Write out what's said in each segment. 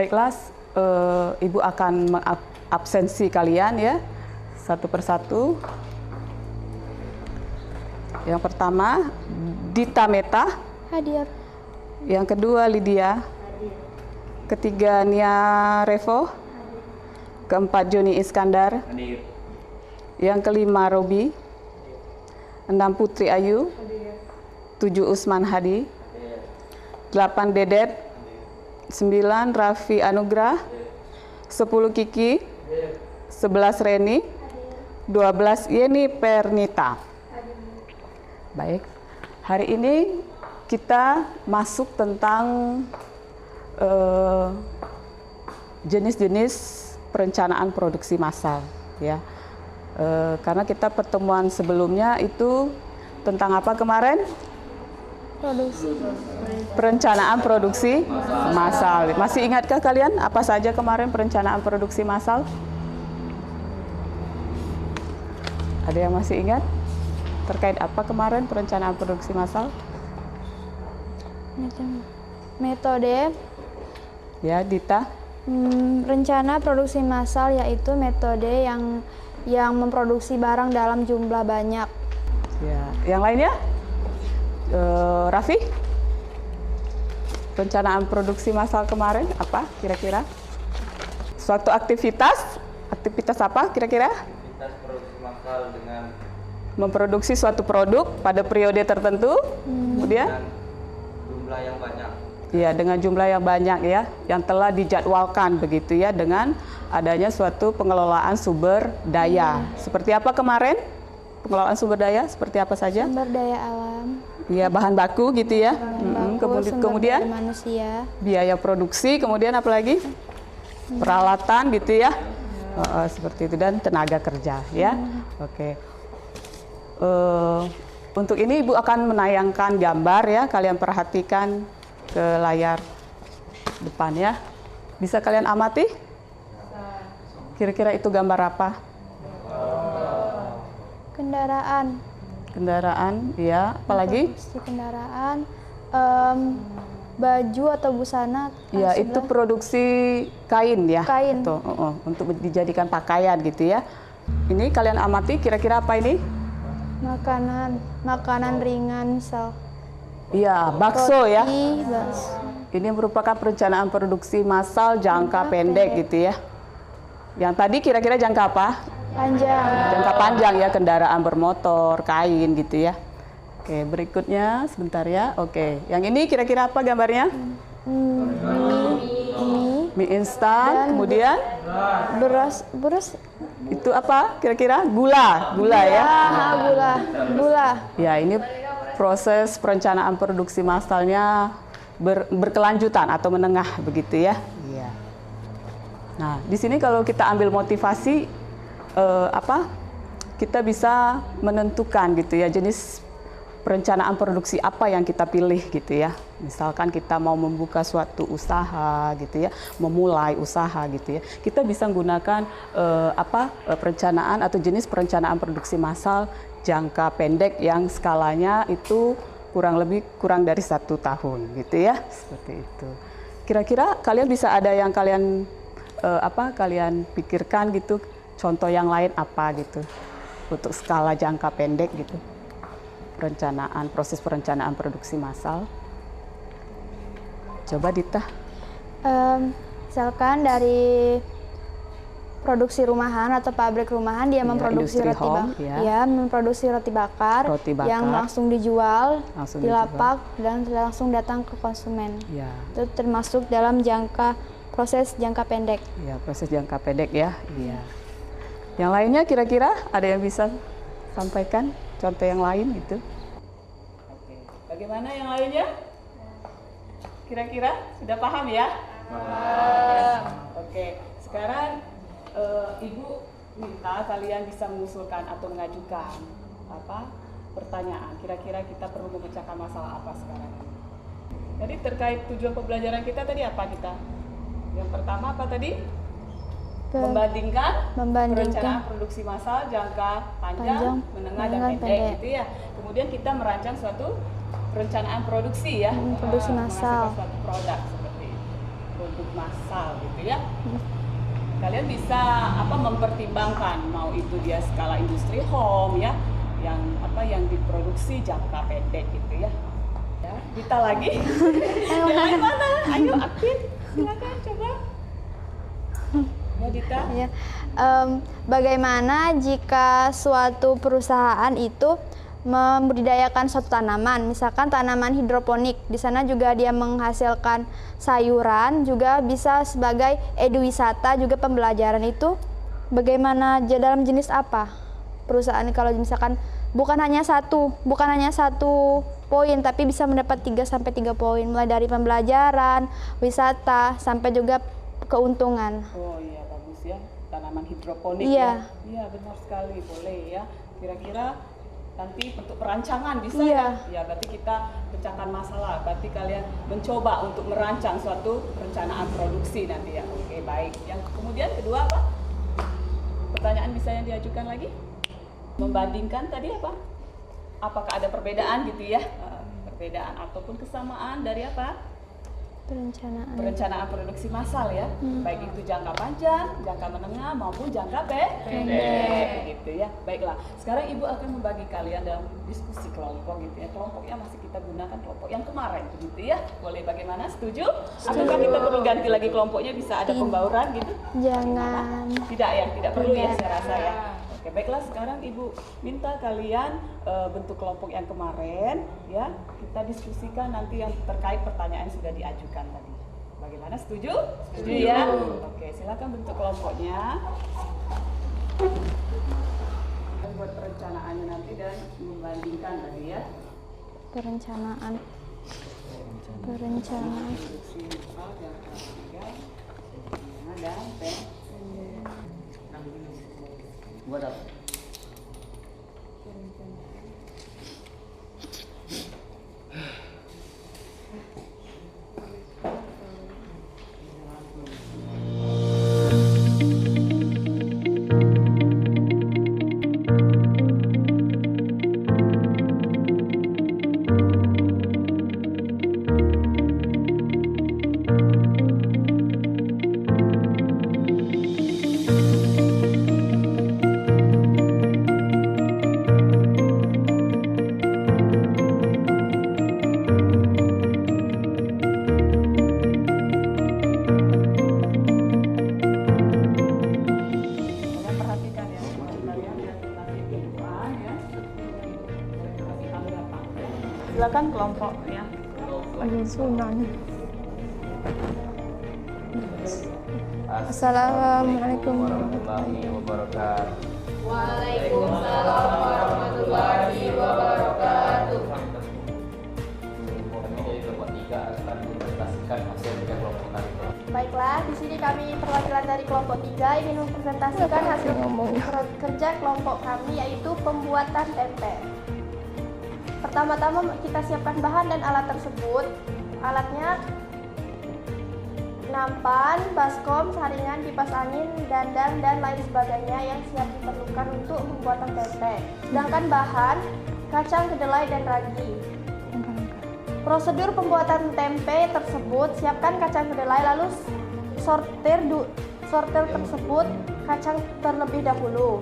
Baiklah, Ibu akan mengabsensi kalian ya, satu persatu. Yang pertama, Dita Meta. Hadir. Yang kedua, Lydia. Hadir. Ketiga, Nia Revo. Hadir. Keempat, Joni Iskandar. Hadir. Yang kelima, Robi. 6, Putri Ayu. Hadir. 7, Usman Hadi. Hadir. 8, Dedet. Hadir. 9, Raffi Anugrah. Hadir. 10, Kiki. Hadir. 11, Reni. Hadir. 12, Yeni Pernita. Hadir. Baik, hari ini kita masuk tentang jenis-jenis perencanaan produksi massal, ya. Karena kita pertemuan sebelumnya itu tentang apa kemarin? Perencanaan produksi massal. Masih ingatkah kalian apa saja kemarin perencanaan produksi massal? Ada yang masih ingat? Terkait apa kemarin perencanaan produksi massal? Metode. Ya, Dita. Rencana produksi massal yaitu metode yang memproduksi barang dalam jumlah banyak. Ya, yang lainnya? Raffi, perencanaan produksi massal kemarin apa kira-kira? Suatu aktivitas apa kira-kira? Aktivitas produksi massal dengan memproduksi suatu produk pada periode tertentu, kemudian jumlah yang banyak. Ya, dengan jumlah yang banyak ya, yang telah dijadwalkan begitu ya, dengan adanya suatu pengelolaan sumber daya. Seperti apa kemarin? Pengelolaan sumber daya seperti apa saja? Sumber daya alam. Ya, bahan baku gitu ya. Kemudian daya manusia. Biaya produksi, kemudian apa lagi? Peralatan gitu ya. Seperti itu, dan tenaga kerja ya. Oke. Untuk ini Ibu akan menayangkan gambar ya, kalian perhatikan ke layar depan ya. Bisa kalian amati? Kira-kira itu gambar apa? Kendaraan. Kendaraan, ya. Apalagi? Produksi kendaraan, baju atau busana. Ya, itu produksi kain ya. Kain. Tuh, untuk dijadikan pakaian gitu ya. Ini kalian amati, kira-kira apa ini? Makanan ringan, misal. Iya, bakso ya. Bakso. Ini merupakan perencanaan produksi massal jangka pendek gitu ya. Yang tadi kira-kira jangka apa? Panjang. Jangka panjang ya, kendaraan bermotor, kain gitu ya. Oke, berikutnya sebentar ya. Oke, yang ini kira-kira apa gambarnya? Mie instan, kemudian beras itu apa kira-kira? Gula ya. Gula. Ya, ini proses perencanaan produksi massalnya berkelanjutan atau menengah begitu ya. Iya. Nah, di sini kalau kita ambil motivasi kita bisa menentukan gitu ya jenis perencanaan produksi apa yang kita pilih gitu ya. Misalkan kita mau membuka suatu usaha gitu ya, memulai usaha gitu ya. Kita bisa menggunakan perencanaan atau jenis perencanaan produksi massal jangka pendek yang skalanya itu kurang dari 1 tahun gitu ya. Seperti itu. Kira-kira kalian bisa ada yang kalian kalian pikirkan gitu, contoh yang lain apa gitu untuk skala jangka pendek gitu, proses perencanaan produksi massal. Coba Dita. Misalkan dari produksi rumahan atau pabrik rumahan, dia memproduksi memproduksi roti bakar yang langsung dijual di lapak dan langsung datang ke konsumen. Ya. Itu termasuk dalam proses jangka pendek. Ya, proses jangka pendek ya. Iya. Yang lainnya kira-kira ada yang bisa sampaikan contoh yang lain gitu? Oke. Bagaimana yang lainnya? Kira-kira sudah paham ya? Paham. Oke. Sekarang Ibu minta kalian bisa mengusulkan atau mengajukan pertanyaan. Kira-kira kita perlu memecahkan masalah apa sekarang? Jadi terkait tujuan pembelajaran kita tadi apa kita? Yang pertama apa tadi? Membandingkan perencanaan produksi massal jangka panjang, menengah dan pendek gitu ya. Kemudian kita merancang suatu perencanaan produksi ya. Produksi massal. Suatu produk seperti itu. produk massal gitu ya. Kalian bisa mempertimbangkan mau itu dia skala industri home ya, yang diproduksi jangka pendek gitu ya. Ya, kita lagi. Yang lain mana? Ayo Aktif, silakan coba. Ya Dita. Ya. Bagaimana jika suatu perusahaan itu membudidayakan suatu tanaman, misalkan tanaman hidroponik, di sana juga dia menghasilkan sayuran, juga bisa sebagai eduwisata, juga pembelajaran itu bagaimana dalam jenis apa perusahaan kalau misalkan bukan hanya satu poin, tapi bisa mendapat 3 poin, mulai dari pembelajaran, wisata, sampai juga keuntungan. Oh iya, bagus ya, tanaman hidroponik ya. Iya benar sekali, boleh ya. Kira-kira nanti untuk perancangan bisa ya berarti kita pecahkan masalah, berarti kalian mencoba untuk merancang suatu perencanaan produksi nanti ya. Oke, baik. Yang kemudian kedua apa? Pertanyaan bisa yang diajukan lagi? Membandingkan tadi apa? Apakah ada perbedaan gitu ya? Perbedaan ataupun kesamaan dari apa? Perencanaan produksi massal ya, baik itu jangka panjang, jangka menengah maupun jangka pendek gitu ya. Baiklah, sekarang Ibu akan membagi kalian dalam diskusi kelompok gitu ya. Kelompoknya masih kita gunakan kelompok yang kemarin gitu ya. Boleh bagaimana? Setuju? Ataukah kita perlu ganti lagi kelompoknya, bisa ada pembauran gitu? Jangan. Tidak ya, tidak perlu ya saya rasa ya. Oke, baiklah, sekarang Ibu minta kalian bentuk kelompok yang kemarin ya, kita diskusikan nanti yang terkait pertanyaan yang sudah diajukan tadi. Bagaimana, setuju? Setuju ya? Oke, silakan bentuk kelompoknya. Buat perencanaannya nanti dan membandingkan tadi ya. Perencanaan. Buat apa? Silakan kelompok ya. Assalamualaikum warahmatullahi wabarakatuh. Waalaikumsalam warahmatullahi wabarakatuh. Kami dari kelompok 3 akan mempresentasikan hasil kerja kelompok kami. Baiklah, di sini kami perwakilan dari kelompok 3 ingin mempresentasikan hasil kerja kelompok kami, yaitu pembuatan tempe. Pertama-tama kita siapkan bahan dan alat tersebut. Alatnya nampan, baskom, saringan, kipas angin, dandang, dan lain sebagainya yang siap diperlukan untuk pembuatan tempe. Sedangkan bahan, kacang kedelai dan ragi. Prosedur pembuatan tempe tersebut, siapkan kacang kedelai, lalu sortir tersebut kacang terlebih dahulu.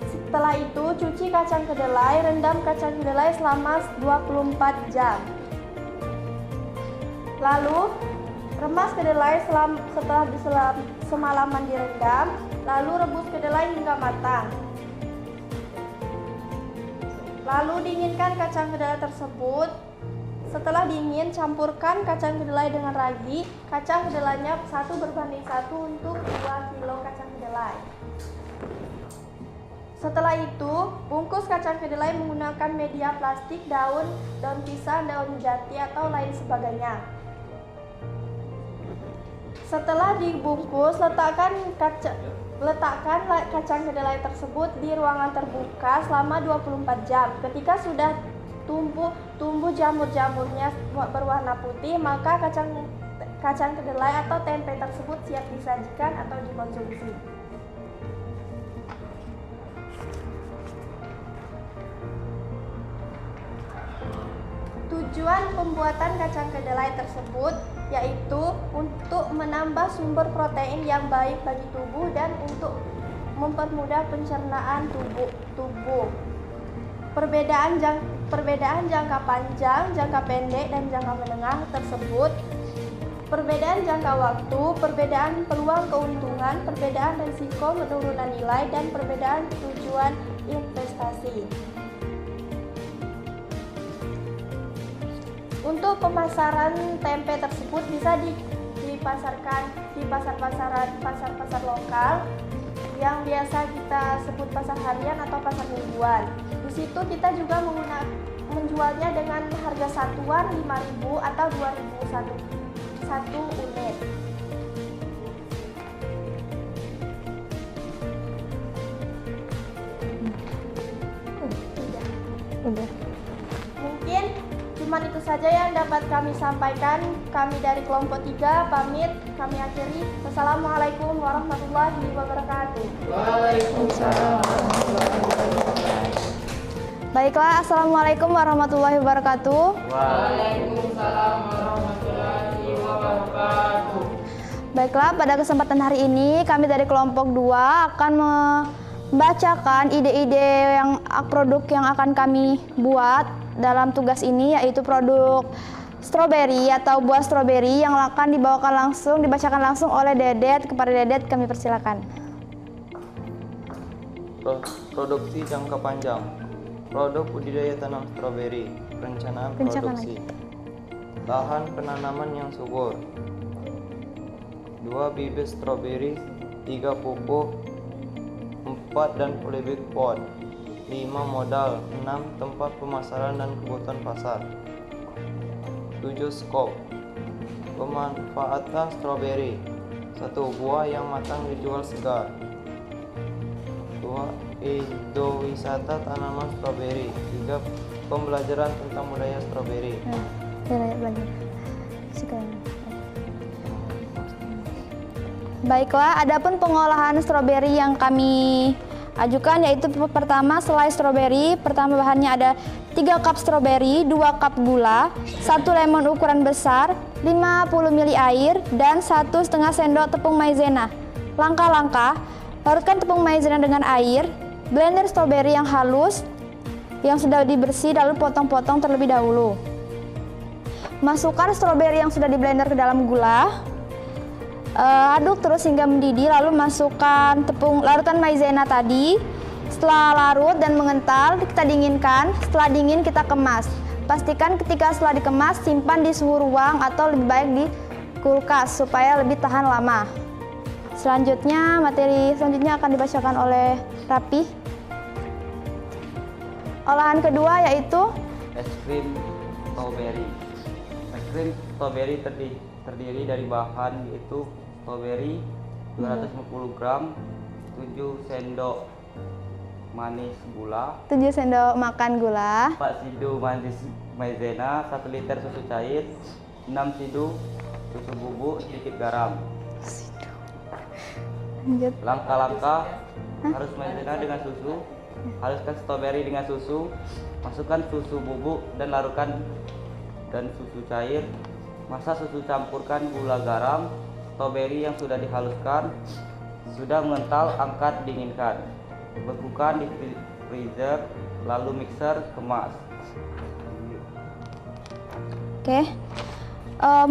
Setelah itu, cuci kacang kedelai, rendam kacang kedelai selama 24 jam. Lalu, remas kedelai setelah semalaman direndam, lalu rebus kedelai hingga matang. Lalu dinginkan kacang kedelai tersebut. Setelah dingin, campurkan kacang kedelai dengan ragi. Kacang kedelainya 1:1 untuk 2 kilo kacang kedelai. Setelah itu, bungkus kacang kedelai menggunakan media plastik, daun pisang, daun jati, atau lain sebagainya. Setelah dibungkus, letakkan kacang kedelai tersebut di ruangan terbuka selama 24 jam. Ketika sudah tumbuh jamur-jamurnya berwarna putih, maka kacang kedelai atau tempe tersebut siap disajikan atau dikonsumsi. Tujuan pembuatan kacang kedelai tersebut yaitu untuk menambah sumber protein yang baik bagi tubuh dan untuk mempermudah pencernaan tubuh. Perbedaan jangka panjang, jangka pendek, dan jangka menengah tersebut, perbedaan jangka waktu, perbedaan peluang keuntungan, perbedaan risiko penurunan nilai, dan perbedaan tujuan investasi. Untuk pemasaran tempe tersebut bisa dipasarkan di pasar-pasar lokal yang biasa kita sebut pasar harian atau pasar mingguan. Di situ kita juga menjualnya dengan harga satuan 5.000 atau 2.000 satu unit. Udah. Mungkin cuman itu saja yang dapat kami sampaikan. Kami dari kelompok 3 pamit, kami akhiri. Wassalamualaikum warahmatullahi wabarakatuh. Waalaikumsalam. Baiklah, assalamualaikum warahmatullahi wabarakatuh. Waalaikumsalam warahmatullahi wabarakatuh. Baiklah, pada kesempatan hari ini kami dari kelompok 2 akan membacakan ide-ide produk yang akan kami buat dalam tugas ini, yaitu produk stroberi atau buah stroberi yang akan dibacakan langsung oleh Dedet. Kepada Dedet kami persilakan. Produksi jangka panjang. Produk budidaya tanam stroberi. Perencanaan produksi. Lahan penanaman yang subur. 2 bibit stroberi, 3 pupuk, 4 dan polybag pot, 5 modal, 6 tempat pemasaran dan kebutuhan pasar, 7 skop. Pemanfaatan stroberi. 1 buah yang matang dijual segar. 2 ekowisata tanaman stroberi. 3 pembelajaran tentang budaya stroberi. Baiklah, adapun pengolahan stroberi yang kami ajukan yaitu pertama selai stroberi. Pertama bahannya ada 3 cup stroberi, 2 cup gula, 1 lemon ukuran besar, 50 ml air, dan 1,5 sendok tepung maizena. Langkah-langkah: larutkan tepung maizena dengan air, blender stroberi yang halus yang sudah dibersih, lalu potong-potong terlebih dahulu. Masukkan stroberi yang sudah diblender ke dalam gula. Aduk terus hingga mendidih, lalu masukkan larutan maizena tadi. Setelah larut dan mengental, kita dinginkan. Setelah dingin, kita kemas. Pastikan ketika setelah dikemas, simpan di suhu ruang atau lebih baik di kulkas supaya lebih tahan lama. Materi selanjutnya akan dibacakan oleh Rapi. Olahan kedua yaitu Es krim stroberi. Es krim stroberi terdiri dari bahan yaitu stroberi 250 gram, 7 sendok manis gula, 7 sendok makan gula, 4 sidu manis maizena, 1 liter susu cair, 6 sidu susu bubuk, sedikit garam. Langkah-langkah: harus maizena dengan susu, haluskan stroberi dengan susu, masukkan susu bubuk dan larutkan dan susu cair. Masak susu, campurkan gula, garam, stroberi yang sudah dihaluskan. Sudah mengental, angkat, dinginkan. Bekukan di freezer, lalu mixer, kemas. Oke.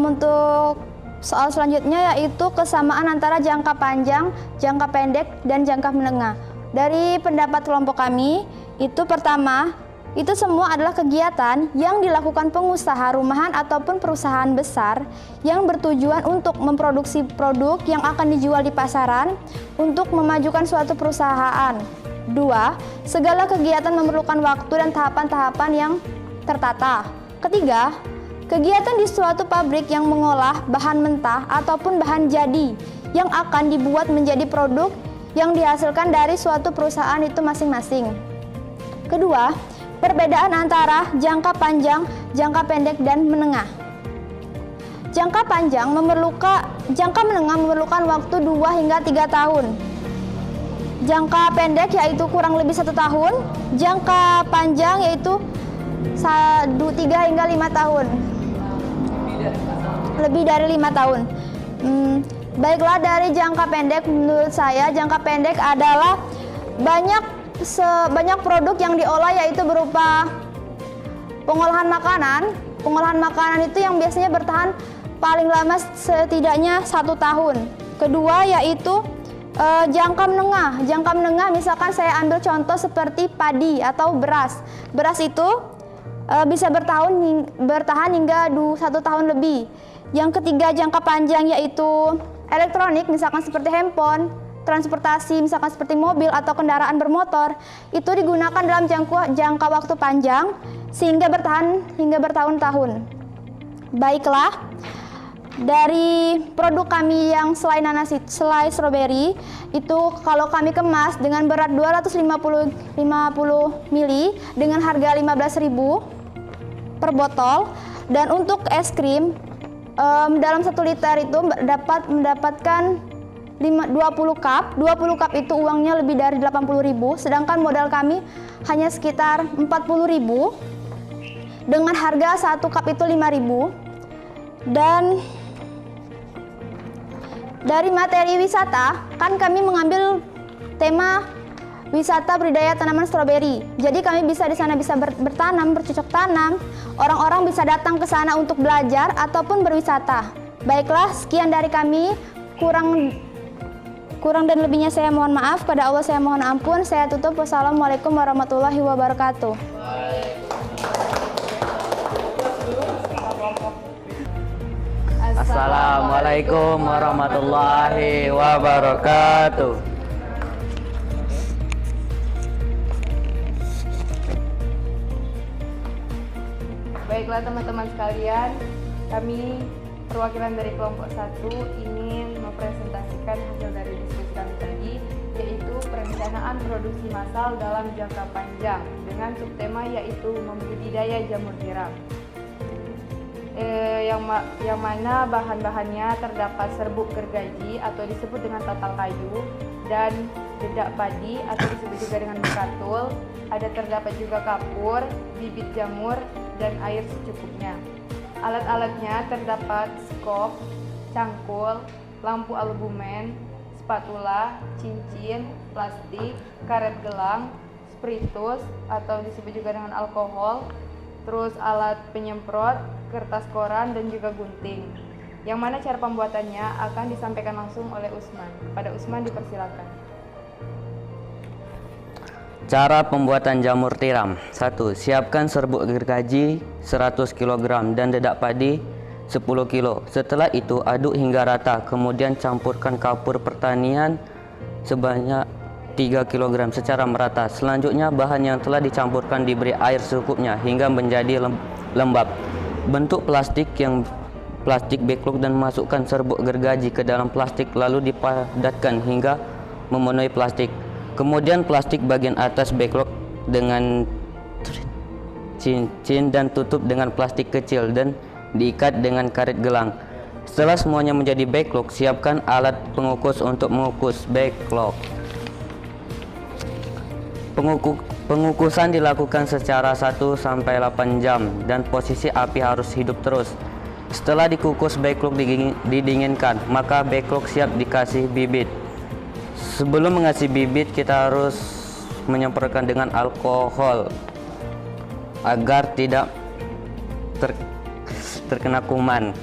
Untuk soal selanjutnya yaitu kesamaan antara jangka panjang, jangka pendek, dan jangka menengah. Dari pendapat kelompok kami, itu pertama, itu semua adalah kegiatan yang dilakukan pengusaha rumahan ataupun perusahaan besar yang bertujuan untuk memproduksi produk yang akan dijual di pasaran untuk memajukan suatu perusahaan. 2. Segala kegiatan memerlukan waktu dan tahapan-tahapan yang tertata. Ketiga, kegiatan di suatu pabrik yang mengolah bahan mentah ataupun bahan jadi yang akan dibuat menjadi produk yang dihasilkan dari suatu perusahaan itu masing-masing. Kedua, perbedaan antara jangka panjang, jangka pendek, dan menengah. Jangka menengah memerlukan waktu 2 hingga 3 tahun. Jangka pendek yaitu kurang lebih 1 tahun. Jangka panjang yaitu 3 hingga 5 tahun. lebih dari 5 tahun. Baiklah, dari jangka pendek, menurut saya jangka pendek adalah banyak produk yang diolah, yaitu berupa pengolahan makanan. Pengolahan makanan itu yang biasanya bertahan paling lama setidaknya 1 tahun. Kedua yaitu jangka menengah. Jangka menengah misalkan saya ambil contoh seperti padi atau beras. Beras itu bisa bertahan hingga 1 tahun lebih. Yang ketiga jangka panjang yaitu elektronik, misalkan seperti handphone, transportasi misalkan seperti mobil atau kendaraan bermotor, itu digunakan dalam jangka waktu panjang sehingga bertahan hingga bertahun-tahun. Baiklah, dari produk kami yang selai strawberry itu kalau kami kemas dengan berat 250 ml dengan harga 15.000 per botol, dan untuk es krim dalam 1 liter itu dapat mendapatkan 20 cup. 20 cup itu uangnya lebih dari 80.000, sedangkan modal kami hanya sekitar 40.000 dengan harga 1 cup itu 5.000. Dan dari materi wisata, kan kami mengambil tema wisata budidaya tanaman stroberi. Jadi kami bisa di sana bisa bertanam, bercocok tanam. Orang-orang bisa datang ke sana untuk belajar ataupun berwisata. Baiklah, sekian dari kami. Kurang dan lebihnya saya mohon maaf. Kepada Allah saya mohon ampun. Saya tutup. Wassalamualaikum warahmatullahi wabarakatuh. Assalamualaikum warahmatullahi wabarakatuh. Baiklah teman-teman sekalian, kami perwakilan dari kelompok 1 ingin mempresentasikan hasil dari diskusi kami tadi, yaitu perencanaan produksi massal dalam jangka panjang dengan subtema yaitu membudidaya jamur tiram. Yang mana bahan-bahannya terdapat serbuk gergaji atau disebut dengan tatal kayu, dan dedak padi atau disebut juga dengan bekatul. Ada terdapat juga kapur, bibit jamur, dan air secukupnya. Alat-alatnya terdapat skop, cangkul, lampu albumen, spatula, cincin, plastik, karet gelang, spiritus atau disebut juga dengan alkohol, terus alat penyemprot, kertas koran, dan juga gunting. Yang mana cara pembuatannya akan disampaikan langsung oleh Usman. Pada Usman dipersilakan. Cara pembuatan jamur tiram. 1. Siapkan serbuk gergaji 100 kg dan dedak padi 10 kg. Setelah itu aduk hingga rata, kemudian campurkan kapur pertanian sebanyak 3 kg secara merata. Selanjutnya bahan yang telah dicampurkan diberi air secukupnya hingga menjadi lembab. Bentuk plastik backlog dan masukkan serbuk gergaji ke dalam plastik, lalu dipadatkan hingga memenuhi plastik. Kemudian plastik bagian atas backlog dengan cincin dan tutup dengan plastik kecil dan diikat dengan karet gelang. Setelah semuanya menjadi backlog, siapkan alat pengukus untuk mengukus backlog. Pengukusan dilakukan secara 1-8 jam dan posisi api harus hidup terus. Setelah dikukus backlog didinginkan, maka backlog siap dikasih bibit. Sebelum mengasih bibit, kita harus menyemprotkan dengan alkohol agar tidak terkena kuman.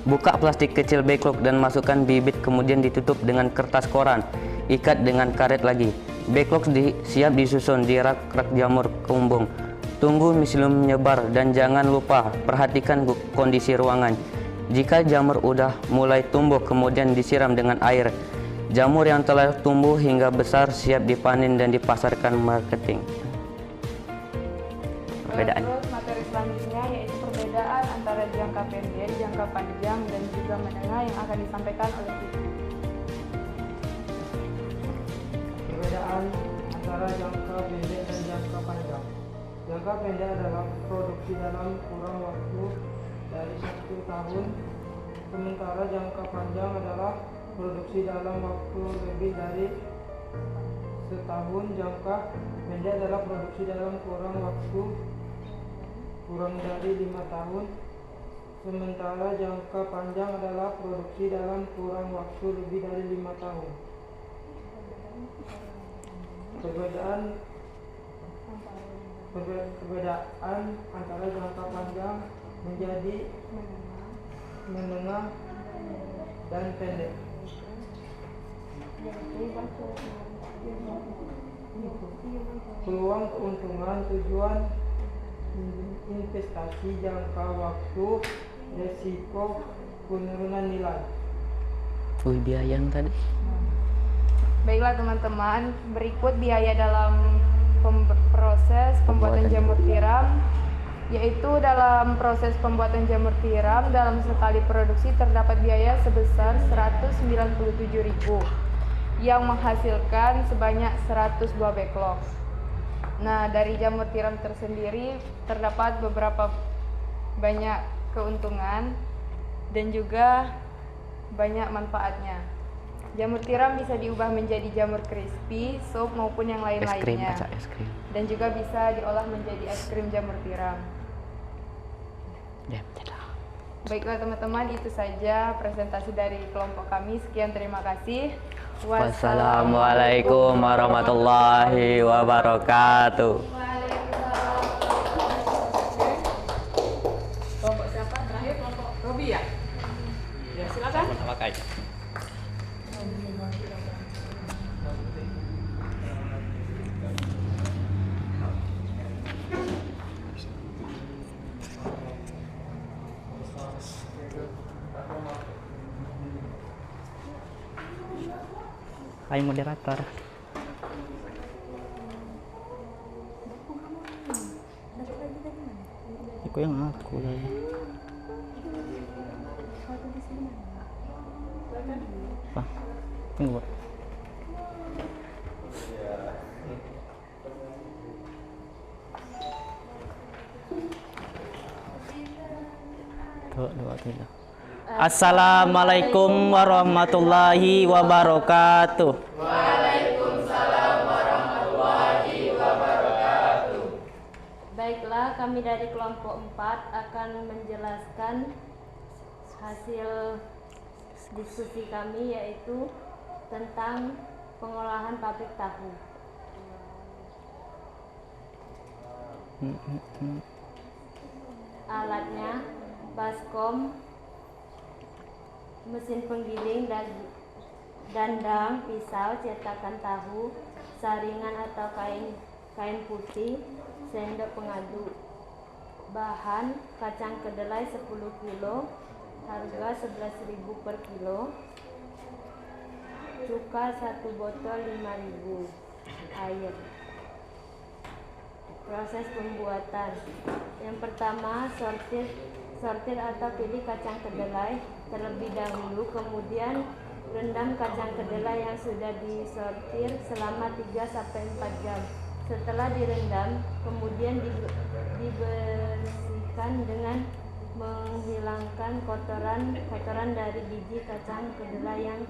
Buka plastik kecil backlog dan masukkan bibit, kemudian ditutup dengan kertas koran, ikat dengan karet lagi. Backlog siap disusun di rak-rak jamur kembung. Tunggu miselium menyebar dan jangan lupa perhatikan kondisi ruangan. Jika jamur udah mulai tumbuh, kemudian disiram dengan air. Jamur yang telah tumbuh hingga besar siap dipanen dan dipasarkan marketing. Perbedaan. Terus materi selanjutnya yaitu perbedaan antara jangka pendek, jangka panjang, dan juga menengah yang akan disampaikan oleh kita. Perbedaan antara jangka pendek dan jangka panjang. Jangka pendek adalah produksi dalam kurang waktu dari 1 tahun, sementara jangka panjang adalah produksi dalam waktu lebih dari setahun. Jangka pendek adalah produksi dalam kurang dari 5 tahun, sementara jangka panjang adalah produksi dalam kurang waktu lebih dari 5 tahun. Perbedaan antara jangka panjang menjadi menengah dan pendek. Peluang keuntungan, tujuan investasi, jangka waktu, resiko penurunan nilai. Biaya yang tadi. Baiklah teman-teman, berikut biaya dalam proses pembuatan jamur tiram, yaitu dalam proses pembuatan jamur tiram dalam sekali produksi terdapat biaya sebesar 197.000 yang menghasilkan sebanyak 100 buah backlog. Nah, dari jamur tiram tersendiri terdapat beberapa banyak keuntungan dan juga banyak manfaatnya. Jamur tiram bisa diubah menjadi jamur crispy, sup maupun yang lain-lainnya. Es krim. Dan juga bisa diolah menjadi es krim jamur tiram. Baiklah teman-teman, itu saja presentasi dari kelompok kami. Sekian, terima kasih. Wassalamualaikum warahmatullahi wabarakatuh. Kelompok siapa? Terakhir kelompok Robi ya? Ya, silakan. Hai moderator. Aku yang aku lah. Pak, tunggu. Doa. Assalamualaikum warahmatullahi wabarakatuh. Waalaikumsalam warahmatullahi wabarakatuh. Baiklah, kami dari kelompok 4 akan menjelaskan hasil diskusi kami, yaitu tentang pengolahan pabrik tahu. Alatnya baskom, mesin penggiling, dandang, pisau, cetakan tahu, saringan atau kain putih, sendok pengadu. Bahan kacang kedelai 10 kilo, harga 11.000 per kilo. Cuka 1 botol 5.000. Air. Proses pembuatan. Yang pertama, sortir atau pilih kacang kedelai terlebih dahulu, kemudian rendam kacang kedelai yang sudah disortir selama 3-4 jam. Setelah direndam, kemudian dibersihkan dengan menghilangkan kotoran dari biji kacang kedelai yang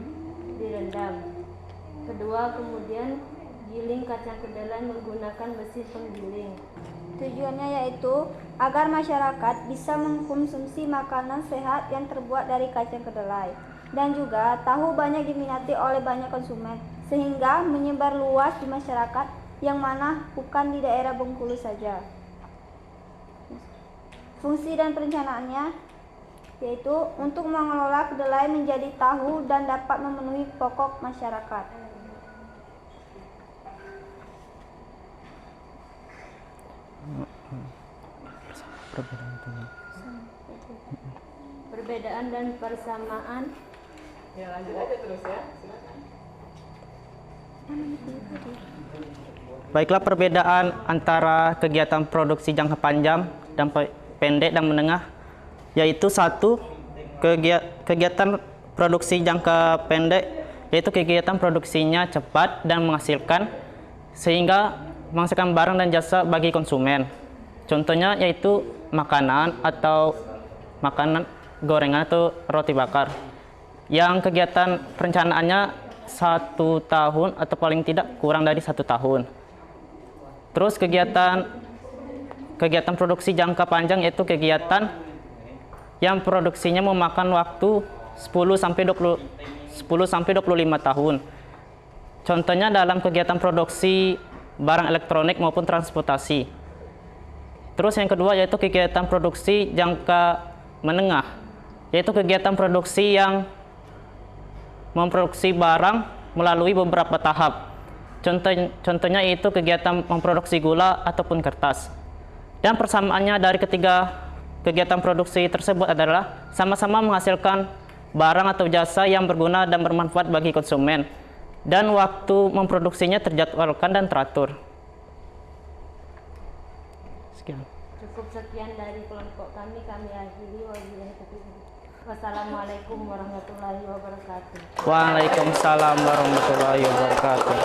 direndam. Kedua, kemudian giling kacang kedelai menggunakan mesin penggiling. Tujuannya yaitu agar masyarakat bisa mengkonsumsi makanan sehat yang terbuat dari kacang kedelai, dan juga tahu banyak diminati oleh banyak konsumen sehingga menyebar luas di masyarakat yang mana bukan di daerah Bengkulu saja. Fungsi dan perencanaannya yaitu untuk mengelola kedelai menjadi tahu dan dapat memenuhi pokok masyarakat. Perbedaan dan persamaan. Ya, lanjut aja terus ya. Silakan. Baiklah, perbedaan antara kegiatan produksi jangka panjang dan pendek dan menengah, yaitu satu, kegiatan produksi jangka pendek, yaitu kegiatan produksinya cepat dan menghasilkan sehingga menghasilkan barang dan jasa bagi konsumen. Contohnya yaitu makanan gorengan atau roti bakar, yang kegiatan perencanaannya 1 tahun atau paling tidak kurang dari 1 tahun. Terus kegiatan produksi jangka panjang yaitu kegiatan yang produksinya memakan waktu 10-25 tahun. Contohnya dalam kegiatan produksi barang elektronik maupun transportasi. Terus yang kedua yaitu kegiatan produksi jangka menengah, yaitu kegiatan produksi yang memproduksi barang melalui beberapa tahap. Contohnya yaitu kegiatan memproduksi gula ataupun kertas. Dan persamaannya dari ketiga kegiatan produksi tersebut adalah sama-sama menghasilkan barang atau jasa yang berguna dan bermanfaat bagi konsumen. Dan waktu memproduksinya terjadwalkan dan teratur. Sekian. Cukup sekian dari kelompok kami akhiri. Wassalamualaikum warahmatullahi wabarakatuh. Waalaikumsalam warahmatullahi wabarakatuh.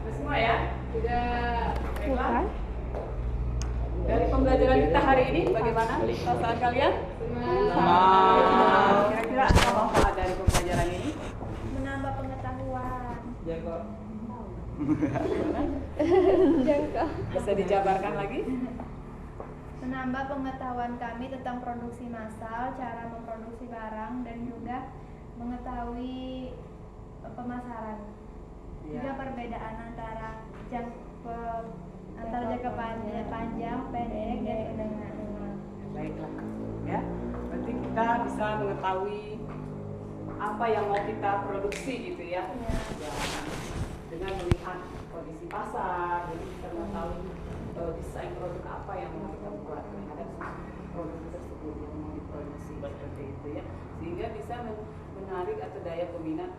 Semua ya, baiklah. Dari pembelajaran kita hari ini, bagaimana perasaan kalian? Kira-kira apa manfaat dari pembelajaran ini? Menambah pengetahuan. Jangka. Bisa dijabarkan lagi? Menambah pengetahuan kami tentang produksi massal, cara memproduksi barang, dan juga mengetahui pemasaran. Juga perbedaan antara jangka panjang, pendek, dan menengah. Baiklah, ya. Berarti kita bisa mengetahui apa yang mau kita produksi gitu ya. Ya. Dengan melihat kondisi pasar, jadi kita mengetahui desain produk apa yang mau kita buat terhadap produk tersebut yang mau diproduksi seperti itu ya. Sehingga bisa menarik atau daya peminat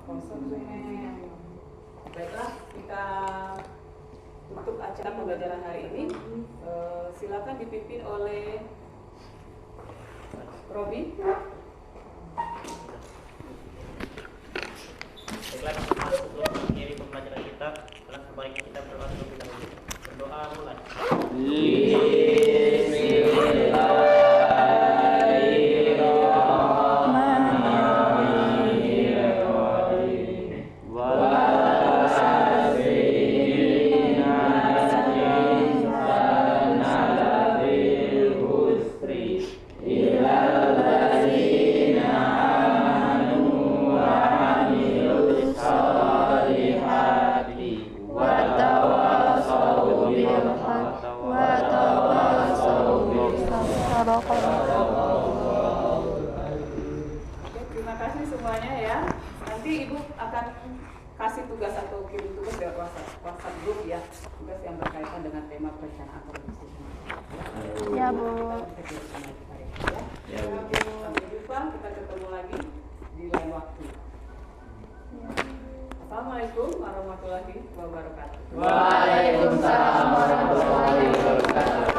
konsumen. Baiklah, kita tutup acara pembelajaran hari ini. Silakan dipimpin oleh Robi. Baiklah, sebelum mengakhiri pembelajaran kita, sebaiknya kita berdoa terlebih dahulu. Berdoa mulai. Wa WhatsApp grup ya, tugas yang berkaitan dengan tema perencanaan produksi. Ya, Bu. Ya, Bu. Sampai jumpa, kita ketemu lagi di lain waktu. Assalamualaikum warahmatullahi wabarakatuh. Waalaikumsalam warahmatullahi wabarakatuh.